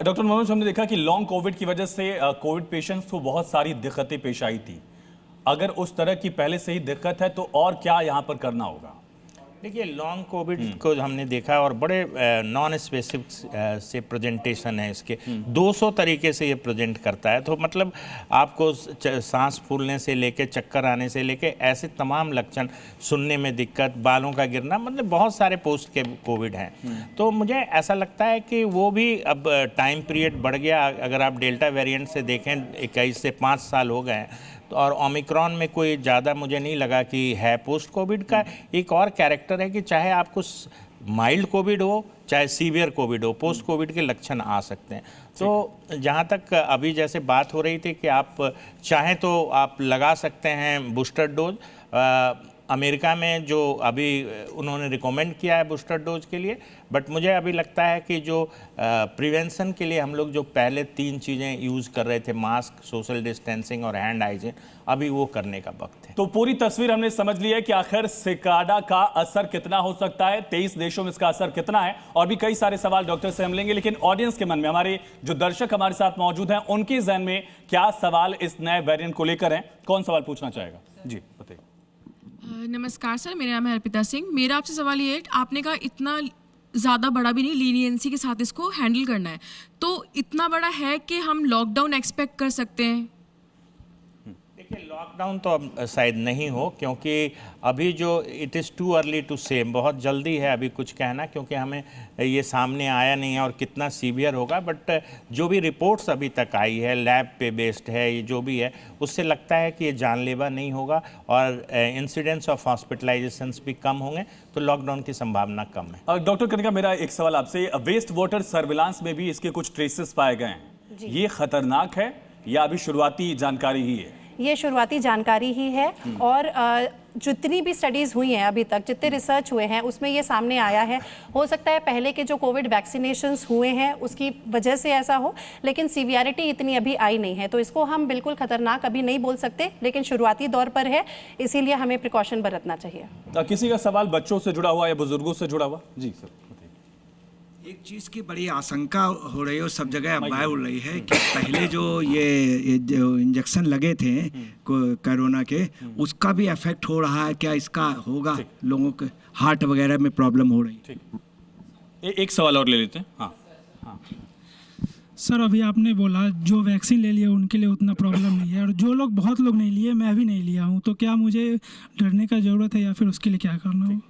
Doctor Mohammad, हमने देखा कि लॉन्ग कोविड की वजह से कोविड पेशेंट्स को बहुत सारी दिक्कतें पेश आई थी। अगर उस तरह की पहले से ही दिक्कत है तो और क्या यहाँ पर करना होगा? देखिए, लॉन्ग कोविड को हमने देखा और बड़े नॉन स्पेसिफिक से प्रेजेंटेशन है इसके। 200 तरीके से ये प्रेजेंट करता है। तो मतलब आपको सांस फूलने से लेके चक्कर आने से लेके ऐसे तमाम लक्षण, सुनने में दिक्कत, बालों का गिरना, मतलब बहुत सारे पोस्ट के कोविड हैं। तो मुझे ऐसा लगता है कि वो भी अब टाइम पीरियड बढ़ गया। अगर आप डेल्टा वेरिएंट से देखें, 21 से 5 साल हो गए हैं, और ओमिक्रॉन में कोई ज़्यादा मुझे नहीं लगा कि है। पोस्ट कोविड का एक और कैरेक्टर है कि चाहे आपको माइल्ड कोविड हो चाहे सीवियर कोविड हो, पोस्ट कोविड के लक्षण आ सकते हैं। तो जहाँ तक अभी जैसे बात हो रही थी कि आप चाहें तो आप लगा सकते हैं बूस्टर डोज। अमेरिका में जो अभी उन्होंने रिकमेंड किया है बूस्टर डोज के लिए, बट मुझे अभी लगता है कि जो प्रिवेंशन के लिए हम लोग जो पहले 3 चीज़ें यूज़ कर रहे थे, मास्क, सोशल डिस्टेंसिंग और हैंड हाइजीन, अभी वो करने का वक्त है। तो पूरी तस्वीर हमने समझ ली है कि आखिर सिकाडा का असर कितना हो सकता है, 23 देशों में इसका असर कितना है, और भी कई सारे सवाल डॉक्टर से हम लेंगे। लेकिन ऑडियंस के मन में, हमारे जो दर्शक हमारे साथ मौजूद हैं, उनके जहन में क्या सवाल इस नए वेरिएंट को लेकर हैं? कौन सवाल पूछना चाहेगा? जी बताइए। नमस्कार सर, मेरा नाम है अर्पिता सिंह। मेरा आपसे सवाल ये है, आपने कहा इतना ज़्यादा बड़ा भी नहीं, लीनियंसी के साथ इसको हैंडल करना है, तो इतना बड़ा है कि हम लॉकडाउन एक्सपेक्ट कर सकते हैं? देखिए, लॉकडाउन तो अब शायद नहीं हो, क्योंकि अभी जो it is too early to say, बहुत जल्दी है अभी कुछ कहना, क्योंकि हमें ये सामने आया नहीं है और कितना सीवियर होगा। बट जो भी रिपोर्ट्स अभी तक आई है, लैब पे बेस्ड है, ये जो भी है, उससे लगता है कि ये जानलेवा नहीं होगा और इंसिडेंट्स ऑफ हॉस्पिटलाइजेशंस भी कम होंगे, तो लॉकडाउन की संभावना कम है। डॉक्टर कनिका, मेरा एक सवाल आपसे, वेस्ट वाटर सर्विलांस में भी इसके कुछ ट्रेसेस पाए गए हैं, ये खतरनाक है या अभी शुरुआती जानकारी ही है? ये शुरुआती जानकारी ही है, और जितनी भी स्टडीज़ हुई हैं अभी तक, जितने रिसर्च हुए हैं, उसमें ये सामने आया है। हो सकता है पहले के जो कोविड वैक्सीनेशंस हुए हैं उसकी वजह से ऐसा हो, लेकिन सीवियरिटी इतनी अभी आई नहीं है, तो इसको हम बिल्कुल खतरनाक अभी नहीं बोल सकते, लेकिन शुरुआती दौर पर है, इसीलिए हमें प्रिकॉशन बरतना चाहिए। किसी का सवाल बच्चों से जुड़ा हुआ या बुजुर्गों से जुड़ा हुआ? जी सर। एक चीज़ की बड़ी आशंका हो रही है और सब जगह अफवाह उड़ रही है कि पहले जो जो इंजेक्शन लगे थे कोरोना के, उसका भी इफेक्ट हो रहा है। क्या इसका होगा? लोगों के हार्ट वगैरह में प्रॉब्लम हो रही है। एक सवाल और ले लेते हैं। हाँ सर, अभी आपने बोला जो वैक्सीन ले लिए उनके लिए उतना प्रॉब्लम नहीं है, और जो लोग, बहुत लोग नहीं लिए, मैं भी नहीं लिया हूँ, तो क्या मुझे डरने का ज़रूरत है या फिर उसके लिए क्या करना होगा?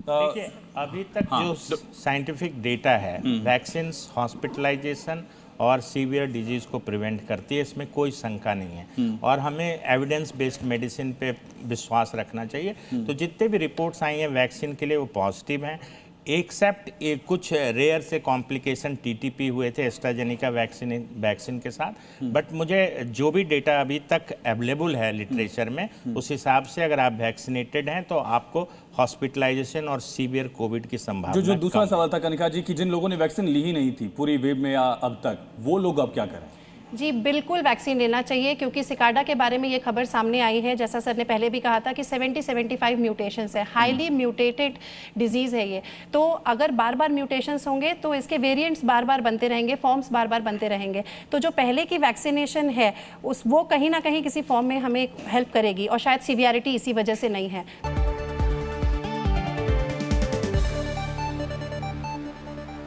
देखिए, अभी तक जो साइंटिफिक डेटा है, वैक्सीन्स हॉस्पिटलाइजेशन और सीवियर डिजीज़ को प्रिवेंट करती है, इसमें कोई शंका नहीं है, और हमें एविडेंस बेस्ड मेडिसिन पे विश्वास रखना चाहिए। तो जितने भी रिपोर्ट्स आई हैं वैक्सीन के लिए, वो पॉजिटिव हैं, एक्सेप्ट कुछ रेयर से कॉम्प्लिकेशन टीटीपी हुए थे एस्ट्राजेनिका वैक्सीन के साथ। बट मुझे जो भी डेटा अभी तक अवेलेबल है लिटरेचर में, उस हिसाब से अगर आप वैक्सीनेटेड हैं तो आपको हॉस्पिटलाइजेशन और सीवियर कोविड की संभावना जो दूसरा सवाल था कनिका जी, कि जिन लोगों ने वैक्सीन ली ही नहीं थी पूरी वेव में या अब तक, वो लोग अब क्या करें? जी बिल्कुल वैक्सीन लेना चाहिए, क्योंकि सिकाडा के बारे में ये खबर सामने आई है, जैसा सर ने पहले भी कहा था कि 70-75 म्यूटेशंस है, हाईली म्यूटेटेड डिजीज़ है ये। तो अगर बार बार म्यूटेशंस होंगे तो इसके वेरिएंट्स बार बार बनते रहेंगे, फॉर्म्स बार बार बनते रहेंगे। तो जो पहले की वैक्सीनेशन है वो कहीं ना कहीं किसी फॉर्म में हमें हेल्प करेगी, और शायद सीवियरिटी इसी वजह से नहीं है।